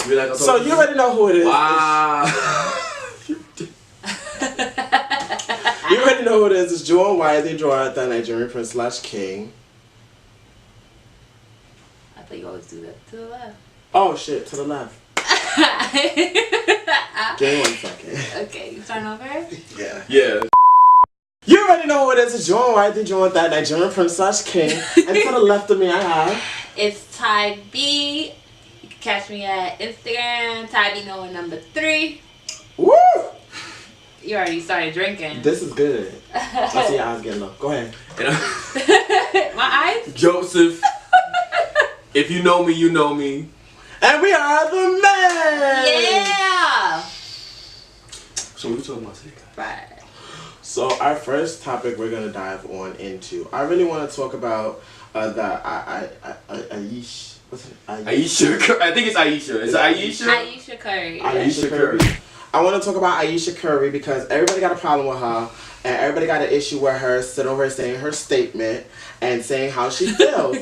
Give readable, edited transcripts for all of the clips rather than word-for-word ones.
You like so you already know who it is. Wow. You already know who it is. It's U.N.I.T.Y. They draw at that Nigerian prince / king. I thought you always do that to the left. Oh shit, to the left. Give me 1 second. Okay, you turn over? Yeah. Yeah. You already know who it is. It's U.N.I.T.Y. They draw at that Nigerian prince / king. And to the left of me, I have. It's Ty B. You can catch me at Instagram, Ty B Noah #3. Woo! You already started drinking. This is good. I see your eyes getting low. Go ahead. My eyes? Joseph. If you know me, you know me. And we are the men! Yeah! So what are we talking about today, guys? Right. So our first topic we're gonna dive on into. I really want to talk about Aish. What's it? Aisha. I think it's Aisha. Is it Aisha? Aisha Curry. Aisha Curry. I want to talk about Aisha Curry because everybody got a problem with her, and everybody got an issue with her sitting over here saying her statement and saying how she feels.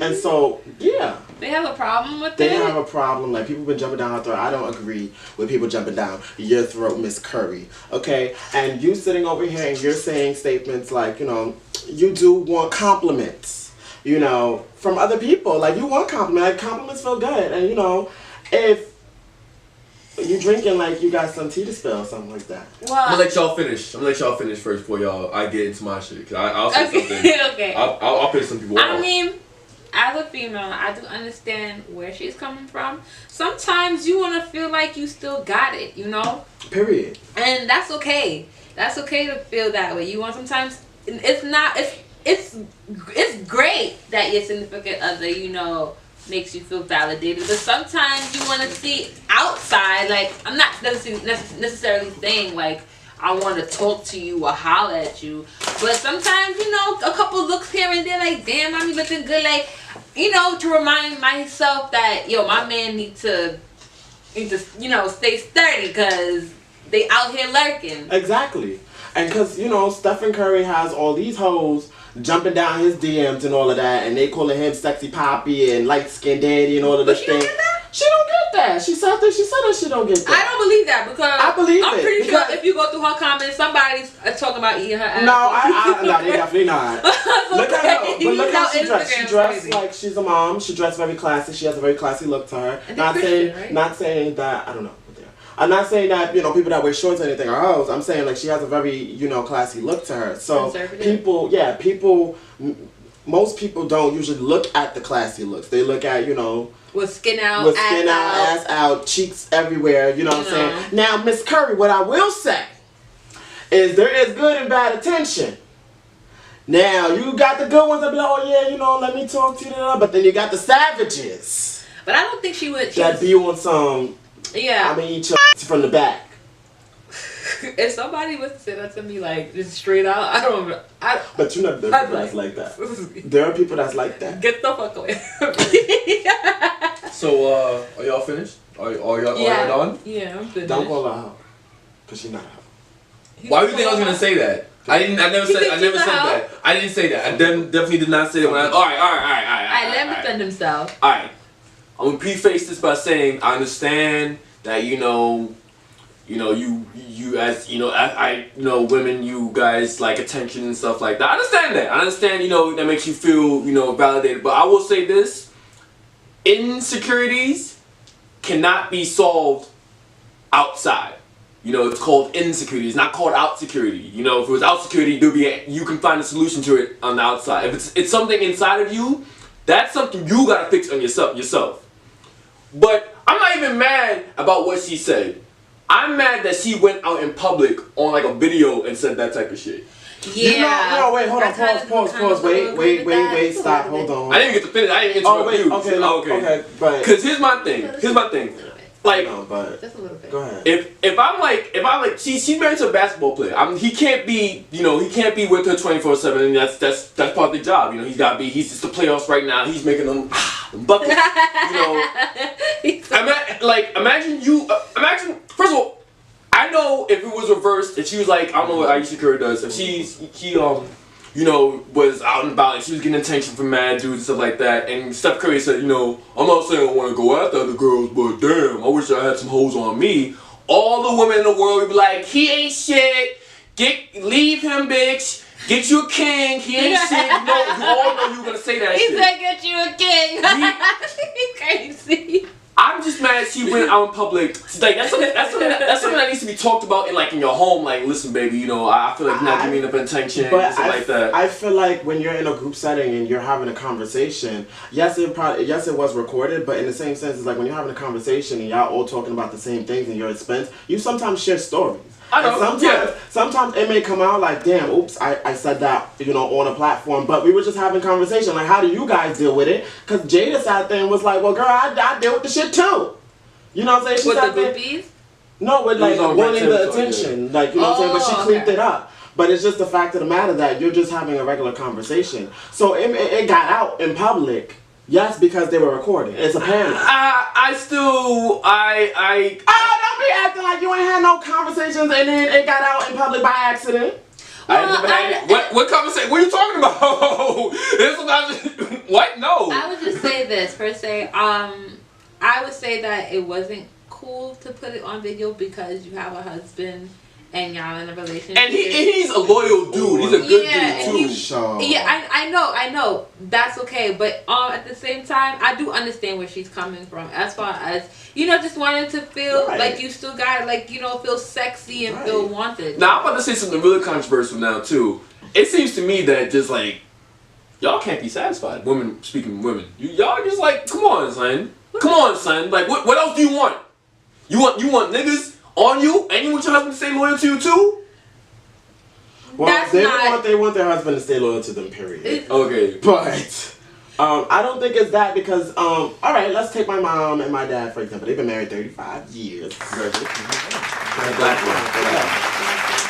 And so, yeah. They have a problem with They it? have a problem. Like, people been jumping down her throat. I don't agree with people jumping down your throat, Miss Curry. Okay? And you sitting over here and you're saying statements like, you know, you do want compliments, you know, from other people. Like, you want compliments. Like, compliments feel good. And, you know, if you drinking like you got some tea to spill or something like that. Well, I'm gonna let y'all finish. First before I get into my shit. Cause I'll say something. Okay. I'll piss some people off. I mean, as a female, I do understand where she's coming from. Sometimes you want to feel like you still got it, you know? Period. And that's okay. That's okay to feel that way. You want sometimes, it's not, it's great that your significant other, you know, makes you feel validated, but sometimes you want to see outside. Like, I'm not necessarily saying like I want to talk to you or holler at you, but sometimes, you know, a couple looks here and there, like, damn, I'm looking good, like, you know, to remind myself that, yo, my man need to you know, stay sturdy because they out here lurking. Exactly. And because, you know, Stephen Curry has all these hoes jumping down his DMs and all of that, and they calling him sexy poppy and light skinned daddy and all of this thing. She don't get that. She said that she don't get that. I don't believe that because I'm pretty sure if you go through her comments, somebody's talking about eating her ass. No, they definitely not. Look at her. But look how she dressed. She dressed crazy. like she's a mom. She dressed very classy. She has a very classy look to her. Not saying that, I don't know. I'm not saying that, you know, people that wear shorts or anything are hoes. I'm saying, like, she has a very, you know, classy look to her. So most people don't usually look at the classy looks. They look at, you know, with skin out, ass out, cheeks everywhere, you know what I'm saying? Now, Miss Curry, what I will say is there is good and bad attention. Now, you got the good ones that be like, oh yeah, you know, let me talk to you, but then you got the savages. But I don't think she would. That be on some, yeah. I mean, eat your from the back. If somebody was to say that to me, like, just straight out, But you know, there are people that's like that. There are people that's like that. Get the fuck away. So, are y'all finished? Are y'all done? Yeah, I'm finished. Don't call her out, cause she's not a hoe. Why do you think I was gonna say that? I never said that. I didn't say that. I definitely did not say that. All right. Let him defend himself. All right. I'm gonna preface this by saying I understand that you as you know, I know women, you guys like attention and stuff like that. I understand that. I understand, you know, that makes you feel, you know, validated. But I will say this: insecurities cannot be solved outside. You know, it's called insecurity. It's not called out security. You know, if it was out security, you can find a solution to it on the outside. If it's something inside of you, that's something you gotta fix on yourself. But I'm not even mad about what she said. I'm mad that she went out in public on like a video and said that type of shit. Yeah. You know, no, wait, hold on, pause. Wait, stop, hold on. I didn't get to finish. I didn't interrupt you. Okay, but because here's my thing. Like, no, but just a little bit. Go ahead. If I'm like, she's married to a basketball player. He can't be with her 24/7, and that's part of the job. You know, he's just the playoffs right now. He's making them buckets. You know, imagine. First of all, I know if it was reversed, if she was like, I don't know what Aisha Curry does. If you you know, was out and about and she was getting attention from mad dudes and stuff like that. And Steph Curry said, you know, I'm not saying I want to go after other girls, but damn, I wish I had some hoes on me. All the women in the world would be like, he ain't shit. Leave him, bitch. Get you a king. He ain't shit. You all know you were gonna say that he shit. He said, get you a king. He's crazy. I'm just mad she went out in public. Like that's something that needs to be talked about in your home. Like, listen, baby, you know, I feel like you're not giving me enough attention, and stuff like that. I feel like when you're in a group setting and you're having a conversation, yes, it was recorded, but in the same sense, it's like when you're having a conversation and y'all all talking about the same things in your expense, you sometimes share stories. I know. Sometimes it may come out like, damn, oops, I said that, you know, on a platform, but we were just having conversation. Like, how do you guys deal with it? Because Jada sat there and was like, well, girl, I deal with the shit too. You know what I'm saying? She with sat the there, groupies? no, with like wanting the attention. Like, you know what I'm saying? But she cleaned it up. But it's just the fact of the matter that you're just having a regular conversation. So it got out in public. Yes, because they were recording. It's a panel. Don't be acting like you ain't had no conversations and then it got out in public by accident. What conversation? What are you talking about? What? No. I would just say this per se. I would say that it wasn't cool to put it on video because you have a husband and y'all in a relationship. And he's a loyal dude. He's a good dude too. Yeah, I know. That's okay. But at the same time, I do understand where she's coming from. As far as, you know, just wanting to feel like you still got, like, you know, feel sexy and feel wanted. Now, I'm about to say something really controversial now too. It seems to me that just like, y'all can't be satisfied. Women, speaking of women. Y'all just like, come on, son. Come on, son. Like, what else do you want? You want niggas on you, and you want your husband to stay loyal to you too? Well, they want their husband to stay loyal to them, period. Okay. But I don't think it's that because all right, let's take my mom and my dad for example. They've been married 35 years.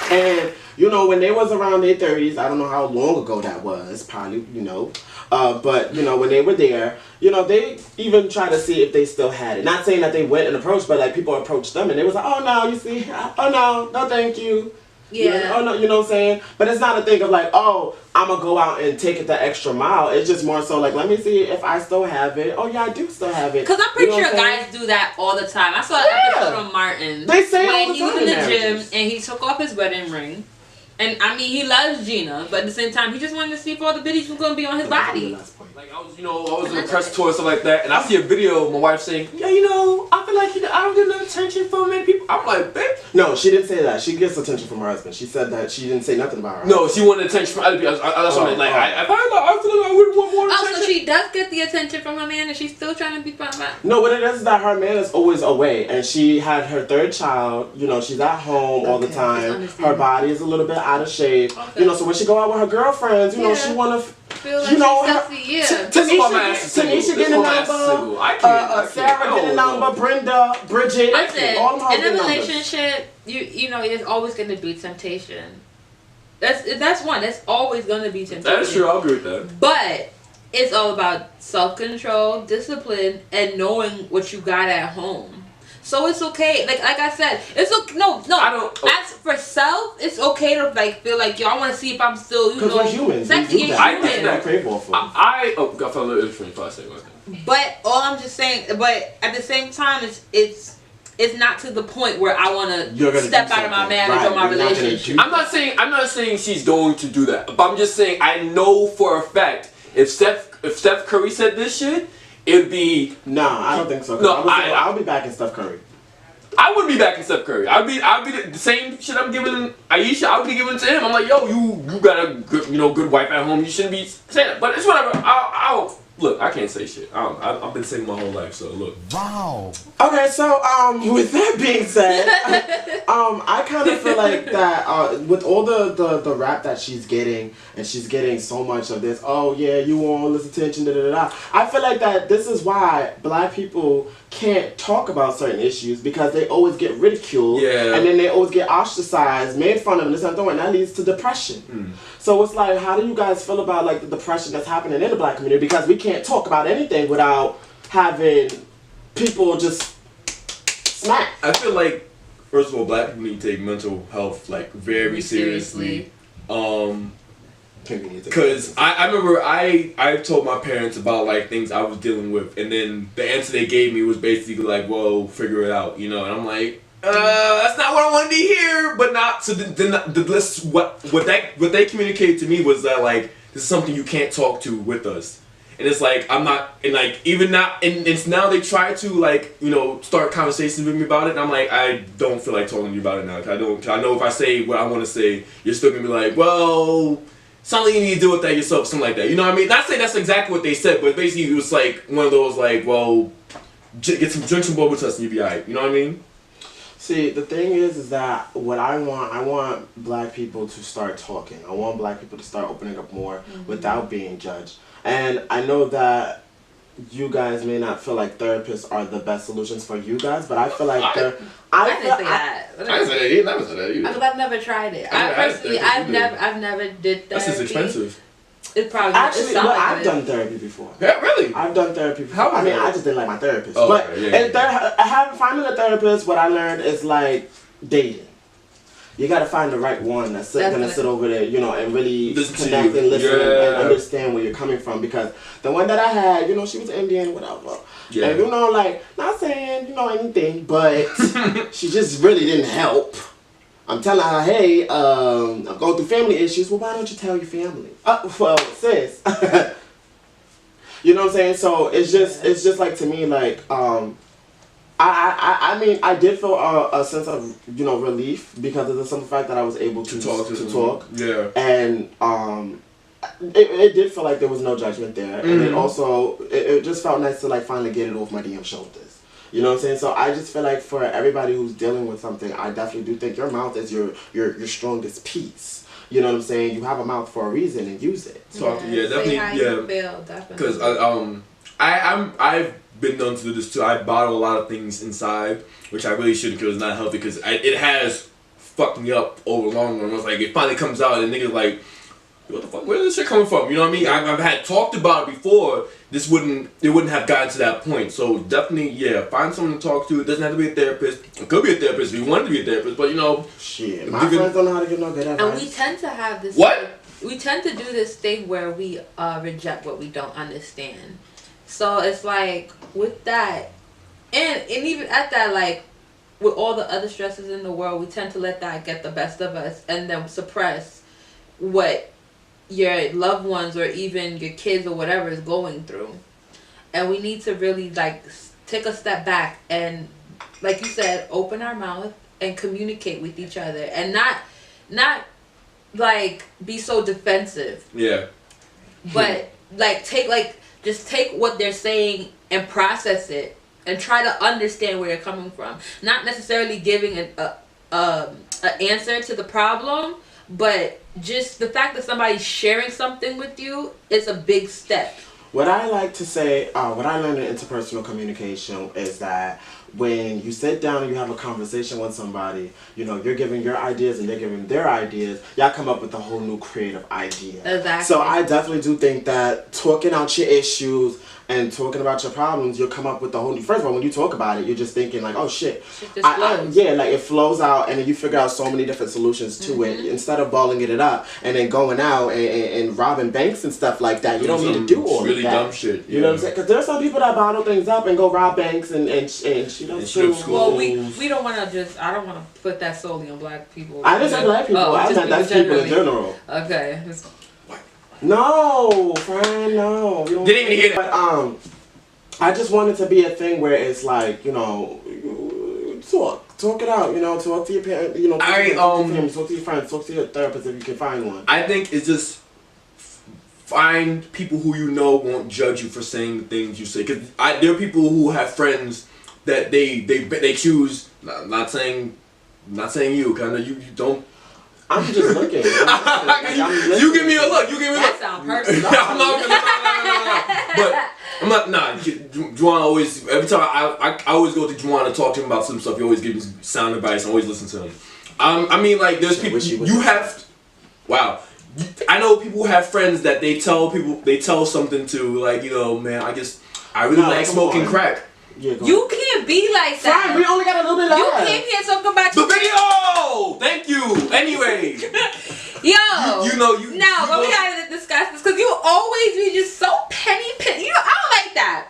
And you know, when they was around their 30s, I don't know how long ago that was, probably, you know. But, you know, when they were there, you know, they even tried to see if they still had it. Not saying that they went and approached, but, like, people approached them and they was like, oh, no, you see, oh, no, thank you. Yeah. Oh, no, you know what I'm saying? But it's not a thing of, like, oh, I'm going to go out and take it the extra mile. It's just more so, like, let me see if I still have it. Oh, yeah, I do still have it. Because I'm pretty sure guys do that all the time. I saw an episode of Martin. They say when all the he was time in the marriages. gym and he took off his wedding ring. And I mean, he loves Gina, but at the same time, he just wanted to see if all the biddies was gonna be on his body. Like I was in the press tour and stuff like that, and I see a video of my wife saying, "Yeah, you know, I feel like I don't get enough attention from many people." I'm like, "Bitch." No, she didn't say that. She gets attention from her husband. She said that she didn't say nothing about her. No, she wanted attention from other people. That's what I mean. Like, I feel like I wouldn't want more attention. Oh, so she does get the attention from her man, and she's still trying to be fun about. No, what it is that her man is always away, and she had her third child. You know, she's at home all the time. Her body is a little bit out of shape. Okay. You know, so when she go out with her girlfriends, you know, she wanna feel like you know, she's sexy, Tanisha get a number, Sarah get a number, Brenda, Bridget, all of them. In a relationship, you know, there's always going to be temptation. That's one. That's always going to be temptation. That is true. I'll agree with that. But it's all about self-control, discipline, and knowing what you got at home. So it's okay. Like I said, it's okay. No. I don't. As for self, it's okay to like feel like I want to see if I'm still we're humans. sexy and I think that crave awful. I got a little interesting if I say one thing. But all I'm just saying. But at the same time, it's not to the point where I want to step out of my marriage or my relationship. I'm not saying she's going to do that. But I'm just saying I know for a fact if Steph Curry said this shit, it'd be I don't think so. No, I'll be back in Steph Curry. I wouldn't be back in Steph Curry. I'd be the same shit I'm giving Aisha. I would be giving it to him. I'm like, yo, you got a good wife at home. You shouldn't be saying that. But it's whatever. I'll look. I can't say shit. I've been single my whole life. So look. Wow. Okay, so with that being said, I kind of feel like that with all the rap that she's getting, and she's getting so much of this. Oh yeah, you want all this attention. Da da da. I feel like that this is why black people can't talk about certain issues because they always get ridiculed, and then they always get ostracized, made fun of, and this and that leads to depression. So it's like, how do you guys feel about like the depression that's happening in the black community? Because we can't talk about anything without having people just smack. I feel like, first of all, black people need to take mental health like very seriously. Because I remember I told my parents about like things I was dealing with, and then the answer they gave me was basically like, well, figure it out, you know. And I'm like, that's not what I wanted to hear. But not so. Then what they communicated to me was that like this is something you can't talk to with us. And it's like I'm not, and like even now, and it's now they try to like start conversations with me about it. And I'm like, I don't feel like talking to you about it now. Cause I know if I say what I want to say, you're still gonna be like, well, sounds like you need to deal with that yourself, something like that. You know what I mean? Not saying that's exactly what they said, but basically it was like one of those like, well, drink some bubble with and you'll be alright. You know what I mean? See, the thing is that what I want black people to start talking. I want black people to start opening up more without being judged. And I know that you guys may not feel like therapists are the best solutions for you guys, but I feel like I didn't say that. I didn't say that. He never said that either. I've never tried it. I've never did therapy. That's just expensive. It probably actually, I've done therapy before. Yeah, really? I've done therapy before. I mean, I just didn't like my therapist. Oh, but okay, finding a therapist, what I learned is like dating. You gotta find the right one that's gonna sit over there, and really connect and listen and understand where you're coming from. Because the one that I had, she was Indian, whatever. Yeah. And like, not saying, anything, but she just really didn't help. I'm telling her, hey, I'm going through family issues. Well, why don't you tell your family? Well, sis. You know what I'm saying? So it's just like, to me, like, I mean, I did feel a sense of, relief because of the simple fact that I was able to talk. Yeah. And it did feel like there was no judgment there. And it also, it just felt nice to like finally get it off my damn shoulders. You know what I'm saying? So I just feel like for everybody who's dealing with something, I definitely do think your mouth is your strongest piece. You know what I'm saying? You have a mouth for a reason and use it. Definitely. Because I've been known to do this too. I bottle a lot of things inside, which I really shouldn't because it's not healthy. Because it has fucked me up over the long run. It's like it finally comes out and niggas like, what the fuck? Where's this shit coming from? You know what I mean? I've had talked about it before. It wouldn't have gotten to that point. So definitely, find someone to talk to. It doesn't have to be a therapist. It could be a therapist if you wanted to be a therapist, but shit. My friends don't know how to get no good advice. And we tend to have this. What? We tend to do this thing where we reject what we don't understand. So it's like with that, and even at that, like with all the other stresses in the world, we tend to let that get the best of us and then suppress what your loved ones or even your kids or whatever is going through. And we need to really like take a step back and, like you said, open our mouth and communicate with each other and not like be so defensive. Yeah. But just take what they're saying and process it and try to understand where you're coming from. Not necessarily giving an answer to the problem, but just the fact that somebody's sharing something with you is a big step. What I like to say, what I learned in interpersonal communication is that when you sit down and you have a conversation with somebody, you're giving your ideas and they're giving their ideas, y'all come up with a whole new creative idea. Exactly. So I definitely do think that talking out your issues and talking about your problems, you'll come up with a whole new... First of all, when you talk about it, you're just thinking like, oh shit. It just flows. Like it flows out and then you figure out so many different solutions to it. Instead of balling it up and then going out and robbing banks and stuff like that. You don't need to do all really of that. Dumb shit. You know what I'm saying? Because there's some people that bottle things up and go rob banks and schools. Well, we don't want to I don't want to put that solely on black people. I didn't say black people. I meant that's people in general. Okay. No, friend, no. Didn't even hear that. But, I just want it to be a thing where it's like, talk it out, talk to your parents, talk to your family, talk to your friends, talk to your therapist if you can find one. I think it's just find people who won't judge you for saying the things you say. Because there are people who have friends that they choose. Not saying you, kind of you don't. I'm just looking. You give me a look. You give me a look. That sounds personal. But I'm not. Nah, Juwan always. Every time I always go to Juwan to talk to him about some stuff. He always gives me sound advice. I always listen to him. I mean, like there's people you have. Wow. I know people who have friends that they tell something to, like, man, I really like smoking crack. Yeah, you can't be like that. Fine, we only got a little bit left. You came here talking about the video. Thank you. Anyway. Yo. You No, but we got to because you always be just so penny. You know, I don't like that.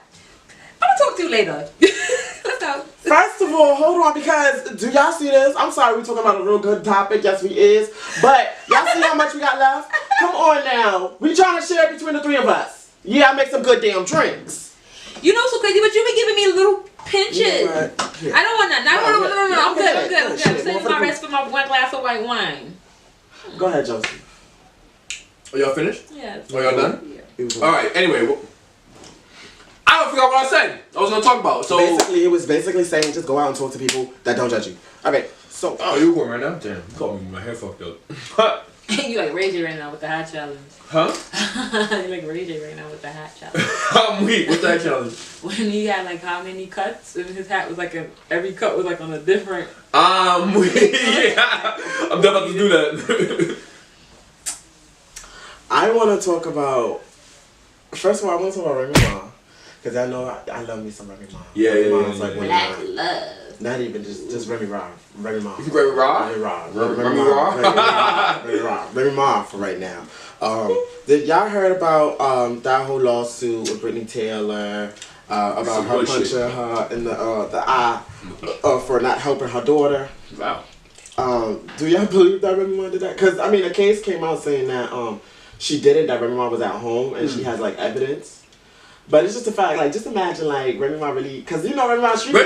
I'm gonna talk to you later. Let's go. First of all, hold on, because do y'all see this? I'm sorry, we're talking about a real good topic. Yes, we is. But y'all see how much we got left? Come on now. We trying to share between the three of us. Yeah, I make some good damn drinks. You know, so crazy, but you be giving me little pinches. You know what? I don't want that. No. I'm good. I'm Shit, saving my rest for my one glass of white wine. Go ahead, Josie. Are y'all finished? Yeah. Are y'all done? Yeah. Alright, anyway. I don't forget what I said. I was gonna talk about. So basically, it was basically saying just go out and talk to people that don't judge you. Okay, so. Oh, you going right now? Damn, you caught me with my hair fucked up. You like Ray J right now with the hat challenge. Huh? You like Ray J right now with the hat challenge. I'm weak. What's that challenge? When he had like how many cuts, and his hat was like every cut was like on a different. I'm weak. Yeah. I'm about to do that. I want to talk about. First of all, I want to talk about Remy Ma. Because I know I love me some Remy Ma. Yeah, Remy yeah, Ma yeah, is like yeah. one Black of my. love. Not even just Remy Ma. Remy Ma. Remy Ma? Remy Ma. Remy Ma? Remy Ma. Remy Ma for right now. Did y'all heard about that whole lawsuit with Brittany Taylor about her punching her in the eye for not helping her daughter? Wow. Do y'all believe that Remy Ma did that? Because I mean, a case came out saying that she did it. That Remy Ma was at home and she has like evidence. But it's just a fact, like, just imagine, like, Remy Ma really, because you know Remy Ma, she We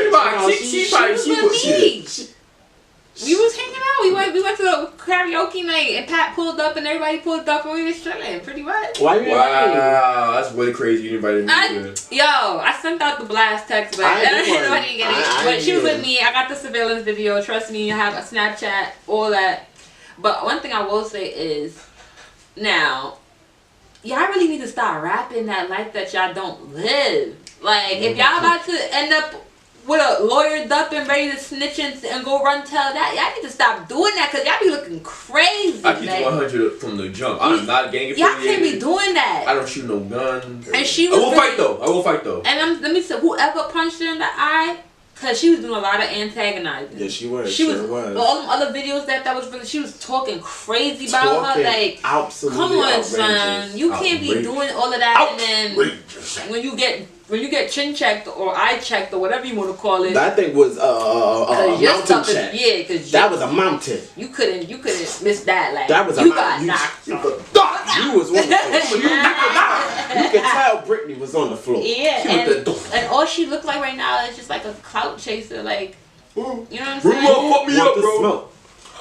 was hanging out. We went to the karaoke night, and Pat pulled up, and everybody pulled up, and we was chilling, pretty much. Why you Wow, that's really crazy. You invited me. I sent out the blast text, but I didn't get it. But she was with me. I got the surveillance video. Trust me, I have a Snapchat, all that. But one thing I will say is, now, y'all really need to start rapping that life that y'all don't live. Like, if y'all about to end up with a lawyered up and ready to snitch and go run tell that, y'all need to stop doing that because y'all be looking crazy. I keep 100 from the jump. I'm not gang affiliated. Y'all can't be doing that. I don't shoot no guns. And she was I will fight though. And let me say, whoever punched her in the eye, because she was doing a lot of antagonizing. Yeah, she was. She was. All them other videos that was really, she was talking crazy about her. Like, absolutely come on, outrageous. son, you can't be doing all of that. Outrageous. And then when you get chin checked or eye checked or whatever you want to call it. That thing was mountain check. Yeah, because that was a mountain. You couldn't miss that. Like, that was a mountain. You was on the floor. You could tell Brittany was on the floor. Yeah, and all she looked like right now is just like a clout chaser. Like, you know what I'm saying? Fuck me up, bro. Smoke.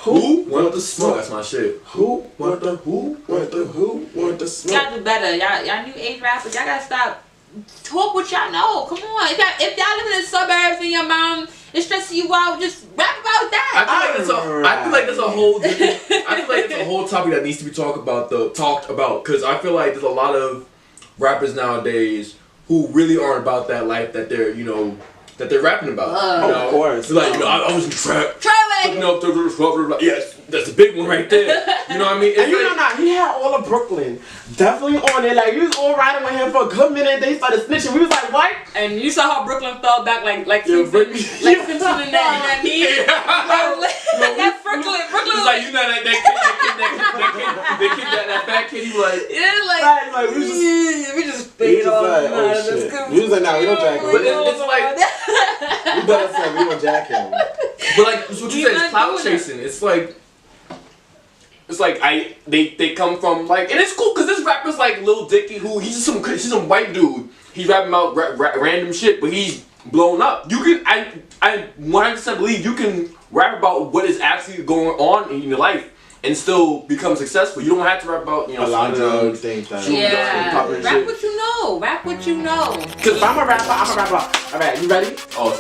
Who want the smoke? That's my shit. Who want the smoke? Y'all do better. Y'all new age rappers. Y'all gotta stop. Talk what y'all know. Come on. If y'all living in the suburbs and your mom is stressing you out, just rap about that. I feel like it's a whole topic that needs to be talked about. Because I feel like there's a lot of rappers nowadays who really aren't about that life that they're rapping about. Of course. Like, I was in trap. Try Yes, that's a big one right there. You know what I mean? And you know not, he had all of Brooklyn definitely on it. Like, you was all riding with him for a good minute. They started snitching. We was like, what? And you saw how Brooklyn fell back like Simpson in that knee. That Brooklyn was like, you know that kid, that fat kid, he was like, like we just fade off. Like, oh shit. We was like, nah, we don't jack him. But it's like, we better say we don't jack him. But like, what you said is clout chasing. It's like they come from like, and it's cool because this rapper's like Lil Dicky, who he's some white dude. He's rapping about random shit, but he's blown up. You can, I 100% believe you can rap about what is actually going on in your life and still become successful. You don't have to rap about, a lot of things that. Rap what you know. Rap what you know. Cause if I'm a rapper, Alright, you ready? Oh,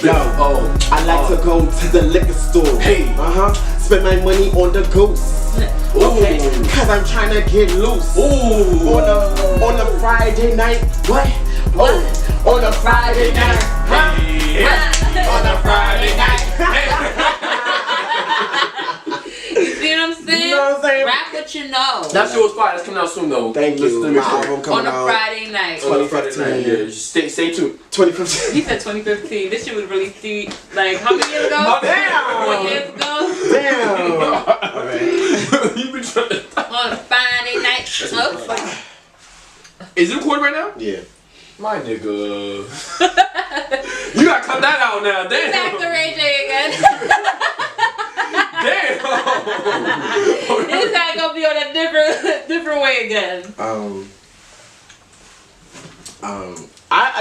I like to go to the liquor store. Hey. Spend my money on the ghost. Okay. Cause I'm trying to get loose. Ooh. On a Friday night. What? On a Friday night. On a Friday night. You see what I'm saying? You know what I'm saying? Rap what you know. That's your spot. That's coming out soon though. Thank you. My album coming out on a Friday night. 2015. Yeah, stay tuned. 2015. He said 2015. This shit was released like how many years ago? Damn. 4 years ago. Damn. Alright. You been trying to On a Friday night. Is it recording right now? Yeah. My nigga. You gotta cut that out now. Damn. Back to Ray J again. Damn. This guy gonna be on a different way again.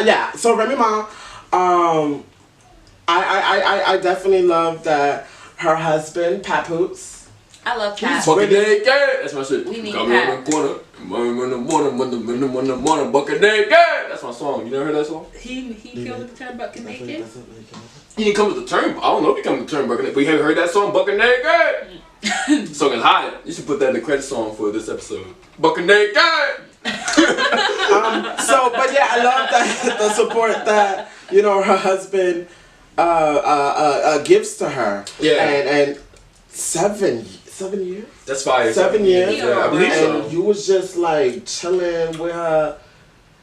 Yeah. So Remy Ma, I definitely love that her husband Papoose. I love Pat. Fucking naked. That's my shit. We need Got Pat. me in the corner. In the morning, bucket naked. That's my song. You never heard that song? He killed the term bucket naked. He didn't come with the term. I don't know if he come with the term bucket naked. But you haven't heard that song, Bucket Naked? Song is hot. You should put that in the credit song for this episode. Bucket Naked. But yeah, I love that the support that her husband gives to her. Yeah. And 7 years. That's fire. 7 years. Yeah, I believe so. And you was just like chilling with her.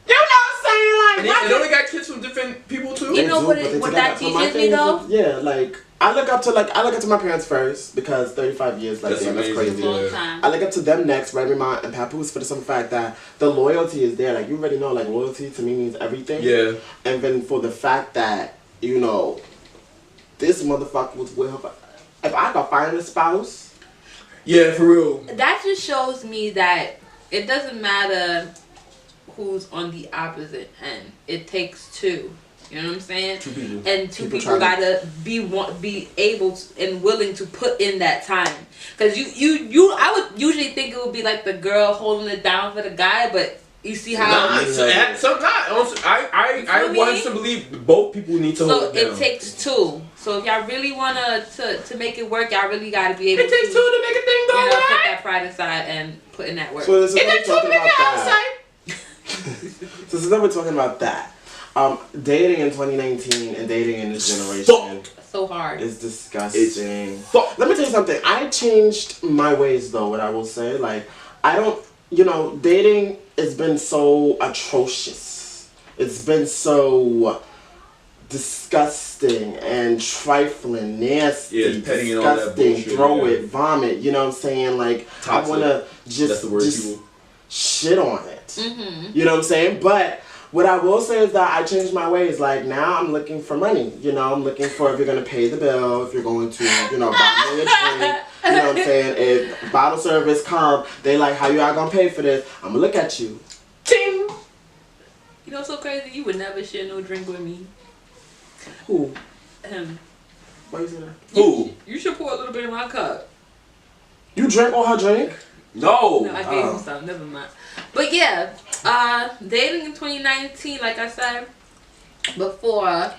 You know what I'm saying? Like, And only got kids from different people too. You know what that So my teaches me thing is, though? yeah, like I look up to my parents first because 35 years, like, That's damn, that's amazing. crazy. Long time. I look up to them next, Remy Ma and Papoose, for the simple fact that the loyalty is there. Like, you already know, like, loyalty to me means everything. Yeah. And then for the fact that, this motherfucker was with her. If I could find a spouse. Yeah, for real. That just shows me that it doesn't matter who's on the opposite end. It takes two. You know what I'm saying? Two people. And two People people trying gotta be able to, and willing to put in that time. Cause I would usually think it would be like the girl holding it down for the guy, but you see how. I want to believe both people need to hold So it down. it takes two. So if y'all really wanna to make it work, y'all really gotta be able It takes two to make a thing go put right. that pride aside and put in that work. So this is It what takes two we're to talking make about it that. outside. So since we're talking about that, dating in 2019 and dating in this generation So hard. is disgusting. Fuck. Let me tell you something. I changed my ways though. What I will say, like, I don't. Dating has been so atrocious. It's been so disgusting and trifling, nasty, Yeah, petty and all that disgusting, bullshit, throw yeah. it, vomit. You know what I'm saying? Like, Toxic. I wanna That's the word, just people. shit on it. Mm-hmm. You know what I'm saying? But what I will say is that I changed my ways. Like, now I'm looking for money. I'm looking for if you're going to pay the bill, if you're going to, buy me a drink. You know what I'm saying? If bottle service come, they like, how you all going to pay for this? I'm going to look at you. Ting. You know what's so crazy? You would never share no drink with me. Who? Him. Why you say that? Who? You should pour a little bit in my cup. You drank all her drink? No. No, I gave him some. Never mind. But yeah, dating in 2019, like I said before,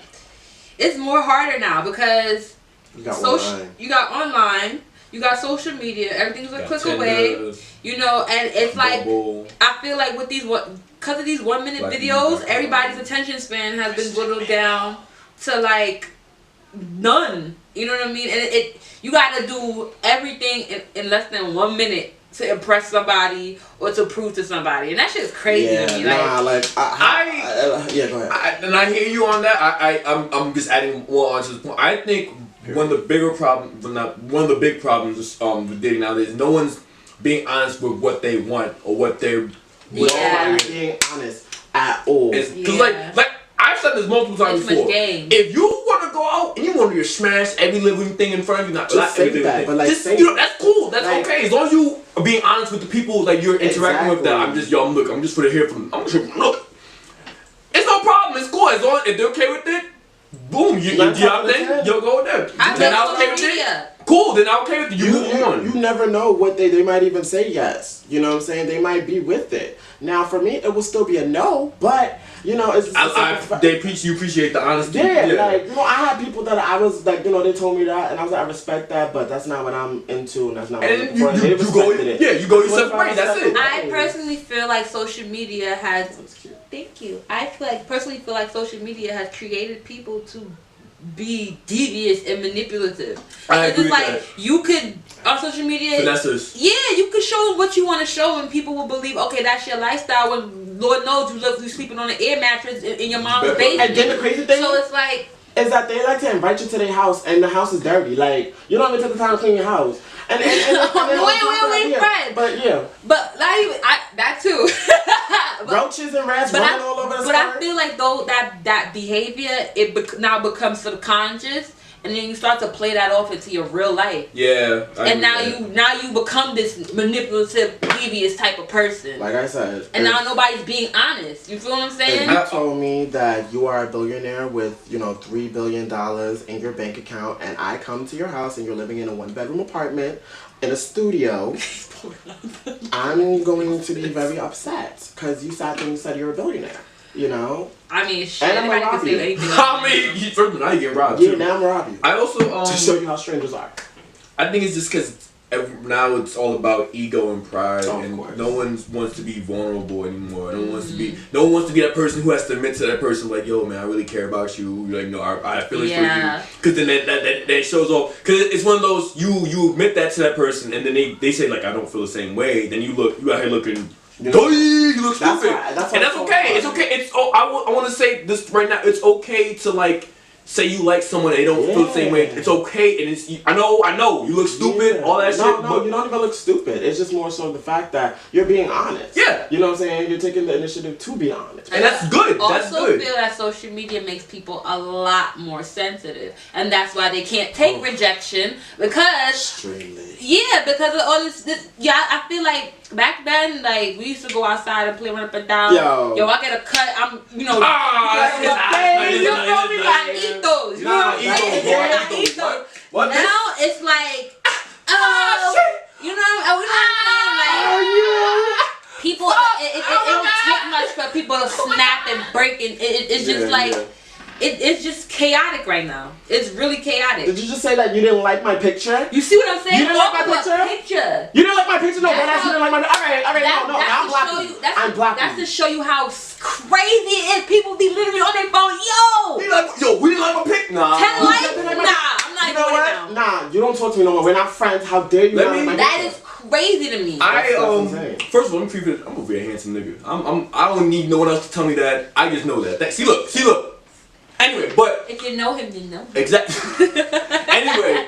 it's more harder now because You got online. you got online, you got social media, everything's a Got click Tinder, away. And it's like Bumble. I feel like with because of these 1 minute Like, videos, everybody's attention span has been whittled down to like none. You know what I mean? And you gotta do everything in less than 1 minute to impress somebody or to prove to somebody, and that shit's crazy to me. Yeah, go ahead. And I hear you on that. I'm just adding more onto this point. I think one of the big problems with dating nowadays, no one's being honest with what they want or what they're. Nobody's being honest at all. Because like I've said this multiple times It's much before. game. If you want to go out and you want to smash every living thing in front of you, not Just say every that, living but like, thing. say That's cool. That's like, okay. As long as you are being honest with the people like you're interacting with. That I'm just for to hear from. I'm just here from look. It's no problem. It's cool as long if they're okay with it. Boom, you out there. You'll go with them. Then I'm okay with it. Cool. Then I'm okay with it. You move on. You never know what they might even say yes. You know what I'm saying? They might be with it. Now for me, it will still be a no, but it's. You appreciate the honesty. Yeah, like I had people that I was like, they told me that, and I was like, I respect that, but that's not what I'm into, and that's not. And what you go your separate way. That's it. I personally feel like social media has. Thank you. I personally feel like social media has created people to be devious and manipulative. I agree it's with like that. you could on social media. Finesses. Yeah, you could show what you want to show, and people will believe. Okay, that's your lifestyle. When Lord knows you sleeping on an air mattress in your mom's basement. And then the crazy thing So it's like is that they like to invite you to their house, and the house is dirty. Like you don't even take the time to clean your house. And wait, friend. But yeah. But not even that too. Roaches and rats running all over the But skirt. I feel like though that behavior now becomes subconscious, and then you start to play that off into your real life. Yeah. And now you become this manipulative, devious type of person. Like I said. And now nobody's being honest. You feel what I'm saying? If you told me that you are a billionaire with, $3 billion in your bank account, and I come to your house and you're living in a 1-bedroom apartment in a studio, I'm going to be very upset because you sat there and said you're a billionaire. I mean, shit. And I'm Anybody gonna can rob say you. anything. I mean, first of all, now you get robbed Yeah, too. now I'm gonna rob you. I also To show you how strangers are. I think it's just because now it's all about ego and pride, and course. no one wants to be vulnerable anymore. No one wants to be that person who has to admit to that person like, yo, man, I really care about you. Like, no, I have feelings for you. Because then that shows off. Because it's one of those you admit that to that person, and then they say like, I don't feel the same way. Then you out here looking. You look stupid, and that's okay. It's okay. I want to say this right now. It's okay to like say you like someone and they don't feel the same way. It's okay, and it's I know you look stupid, all that shit. No, you don't even look stupid. It's just more so the fact that you're being honest. Yeah, you know what I'm saying. You're taking the initiative to be honest, and that's good. That's good. Also feel that social media makes people a lot more sensitive, and that's why they can't take rejection because. Extremely. Yeah, because of all this. Yeah, I feel like back then, like we used to go outside and play run up and down. Yo, I get a cut. I'm, you know. I eat those. You know what I'm saying? I eat those. What? Now it's like, you know, like people. It don't take much for people to snap and break, and it's just like. It's just chaotic right now. It's really chaotic. Did you just say that you didn't like my picture? You see what I'm saying? You didn't like my picture? You didn't like my picture? No, that you didn't like my picture. All right, no, I'm blocking you. I'm blocking you. That's to show you how crazy it is. People be literally on their phone. We didn't like my pic. Nah. 10 likes? Nah, I'm not doing it now. Nah, you don't talk to me no more. We're not friends. How dare you? That is crazy to me. First of all, I'm a very handsome nigga. I don't need no one else to tell me that. I just know that. See, look. Anyway, but if you know him, you know him. Exactly. Anyway,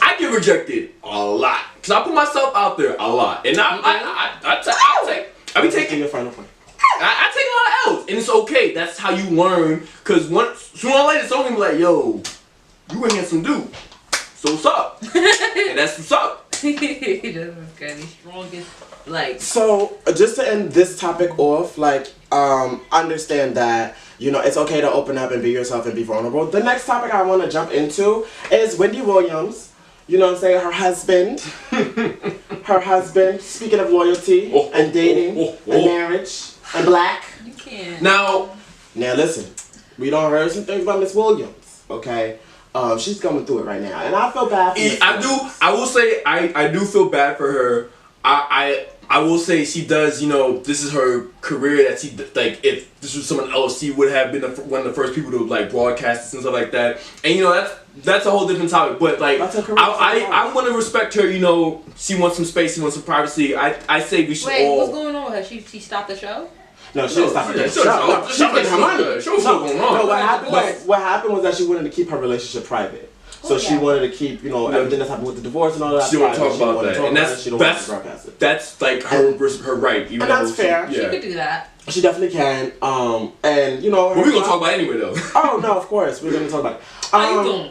I get rejected a lot because I put myself out there a lot, and I be taking your final point. I take a lot of L's, and it's okay. That's how you learn. Because sooner or later, someone will be like, "Yo, you a handsome dude. So what's up?" And that's what's up. The strongest. So just to end this topic off, understand that it's okay to open up and be yourself and be vulnerable. The next topic I want to jump into is Wendy Williams. You know what I'm saying? Her husband. Speaking of loyalty and dating and marriage and black. You can't. Now listen. We don't heard some things about Miss Williams. Okay. She's going through it right now, and I feel bad for I will say I do feel bad for her. I will say she does, this is her career that she, if this was someone else, she would have been one of the first people to, broadcast and stuff like that. And, that's a whole different topic. But, I want to respect her, she wants some space, she wants some privacy. I say we should all... What's going on with her? She stopped the show? No, she didn't stop the show. She's getting her money. No, what happened was that she wanted to keep her relationship private. So she wanted to keep, everything that's happened with the divorce and all that. She don't talk about that, and that's her right. Even and that's fair. She could do that. She definitely can. But we're gonna talk about it anyway, though. Oh no, of course we're gonna talk about it. How you doing?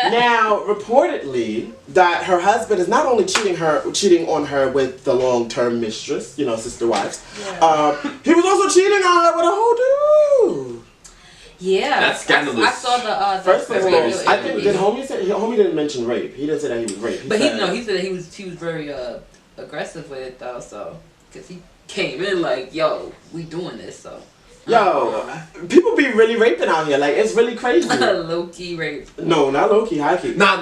Now, reportedly, that her husband is not only cheating on her with the long-term mistress, sister wives. Yeah. He was also cheating on her with a whole dude. Yeah, that's scandalous. I saw the first of all, I think homie didn't mention rape. He didn't say that he was raped. But he said that he was very aggressive with it though. So because he came in like, yo, we doing this. So yo, people be really raping out here. It's really crazy. Low key rape. No, not low key, high key. Nah,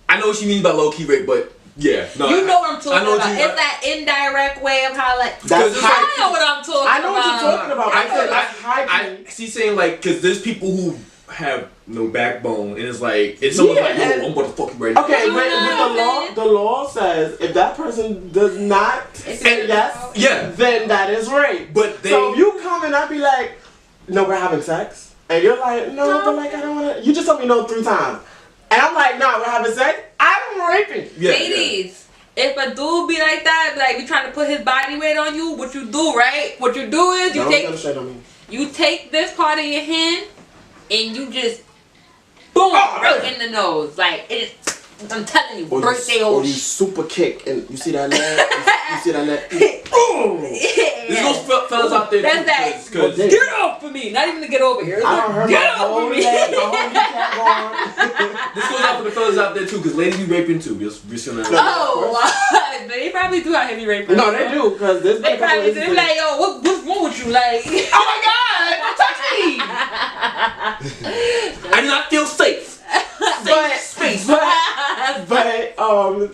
I know what she means by low key rape, but. Yeah, no. You know what I'm talking about. It's that indirect way of how I know what I'm talking about. I know what you're talking about. I said that's high key. She's saying because there's people who have no backbone, and it's someone's like, yo, I'm about to fucking break. Okay, but the law says if that person does not say yes, then that is rape. But so if you come and I be like, no, we're having sex, and you're like, no, but I don't want to. You just told me no 3 times. And I'm like, nah, we're having sex. I'm raping. Yeah, Ladies, if a dude be like that, like be trying to put his body weight on you, what you do, right? What you do is you take this part of your hand and you just boom right in the nose. Like I'm telling you, birthday over. Or you super kick and you see that leg? you see that leg? Boom! There's those fellas out there that's that. Cause get off for me. Not even to get over here. I don't hurt get my whole leg, my whole kneecap going. This goes out for the fellas out there too, because ladies be raping too. We're still not. Oh, they probably do have heavy raping. No, they do, because this. They probably do. They're like, yo, what's wrong with you? Like, oh my God, don't touch me! I do not feel safe. But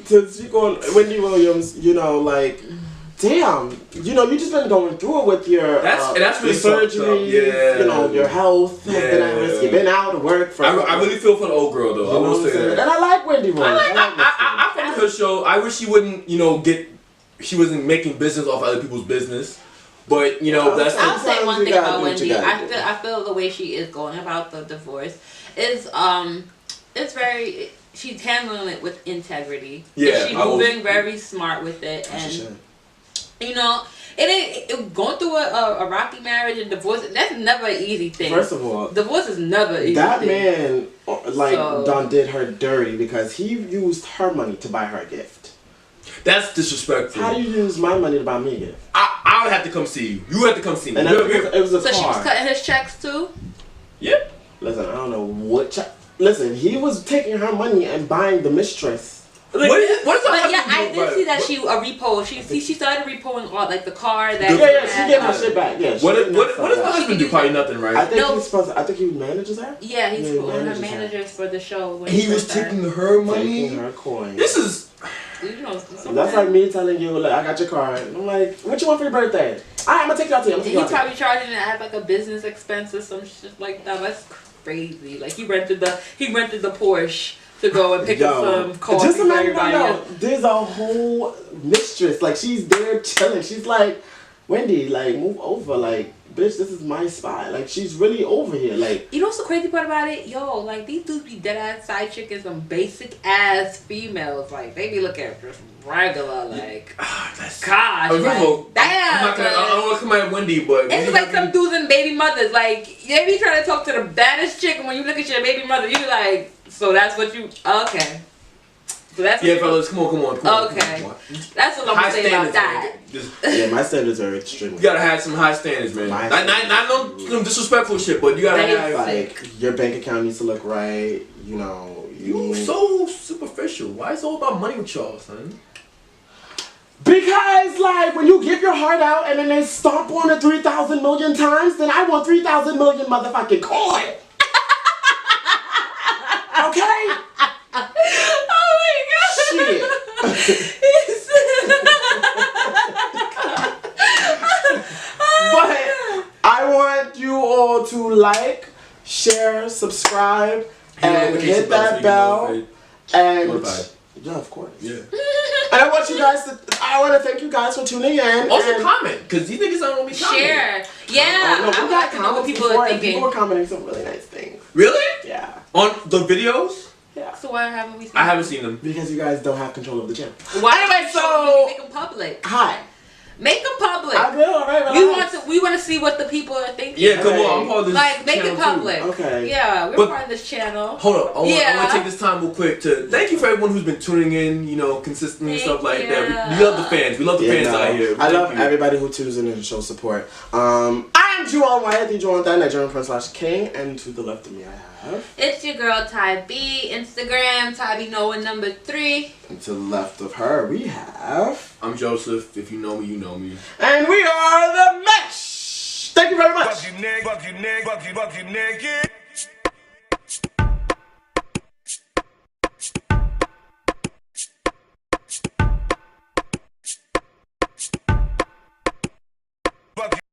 to speak on Wendy Williams, you know, like, damn, you know, you just been going through it with your that's really surgery, you know, your health has been at risk. You've been out of work for. I really feel for the old girl though. I will say that. And I like Wendy Williams. I find her show. I wish she wouldn't, you know, she wasn't making business off other people's business. But you know, that's. I'll say one thing about Wendy. I feel the way she is going about the divorce is it's very. She's handling it with integrity. Yeah, she's moving very smart with it, and you know, it going through a rocky marriage and divorce. That's never an easy thing. First of all, divorce is never an easy that thing. man done did her dirty because he used her money to buy her a gift. That's disrespectful. How do you use my money to buy me a gift? I would have to come see you. You would have to come see me. And it was a car. So she was cutting his checks too? Yep. Listen, I don't know what check. Listen, he was taking her money and buying the mistress. What is but yeah, I did see that she repoed. She started repoing all like the car that. She gave her shit back. Yeah. What does my husband do? Probably nothing, right? I think he's supposed to. I think he manages her. Yeah, he's one of her managers for the show. When he was taking her money. Taking her coin. This is. You know, that's like me telling you, like, I got your card. I'm like, what you want for your birthday? Alright, I'm gonna take you out to you. He probably charging it as like a business expense or some shit like that. That's crazy. Like he rented the Porsche to go and pick up some coffee just for everybody. There's a whole mistress. Like she's there chilling. She's like, Wendy, like move over. Like, bitch, this is my spot. Like she's really over here. Like, you know what's the crazy part about it? Yo, like these dudes be dead ass side chick and some basic ass females. Like they be looking at just regular. Like, gosh, like, damn. I don't want to come at Wendy, but it's like some dudes and baby mothers. Like they be trying to talk to the baddest chick, and when you look at your baby mother, you be like, so that's what you okay. So that's fellas, come on. Okay, come on. That's what I'm gonna say about that. My standards are extreme. You gotta have some high standards, man. Not no disrespectful shit, but you gotta have like your bank account needs to look right. You know, you so superficial. Why is it all about money with y'all, son? Because like when you give your heart out and then they stomp on it 3,000 million times, then I want 3,000 million motherfucking coin. Okay. Oh my God. Shit. But I want you all to like, share, subscribe, and hit that bell. And yeah, of course. Yeah. And I want you guys to. I want to thank you guys for tuning in. Also comment, because these niggas don't want me commenting. Share. Yeah. I would like to know what people are thinking. People were commenting some really nice things. Really? Yeah. On the videos? Yeah. So why haven't we seen I haven't seen them. Because you guys don't have control of the channel. Why anyway, so make them public? Hi. Make them public. I will. All right. We want to see what the people are thinking. Yeah, come on. I'm part of this. Like make it public. Too. Okay. Yeah, we're part of this channel. Hold up. I want to take this time real quick to thank you for everyone who's been tuning in. You know, consistently and stuff like that. We love the fans. We love the fans out here. I love everybody who tunes in and shows support. I'm U.N.I.T.Y, the Jordan Nigerian Prince/King, and to the left of me I have. It's your girl Ty B. Instagram Ty B Noah #3. And to the left of her we have. I'm Joseph. If you know me, you know me. And we are TheMesh. Thank you very much. Fuck you, nigga.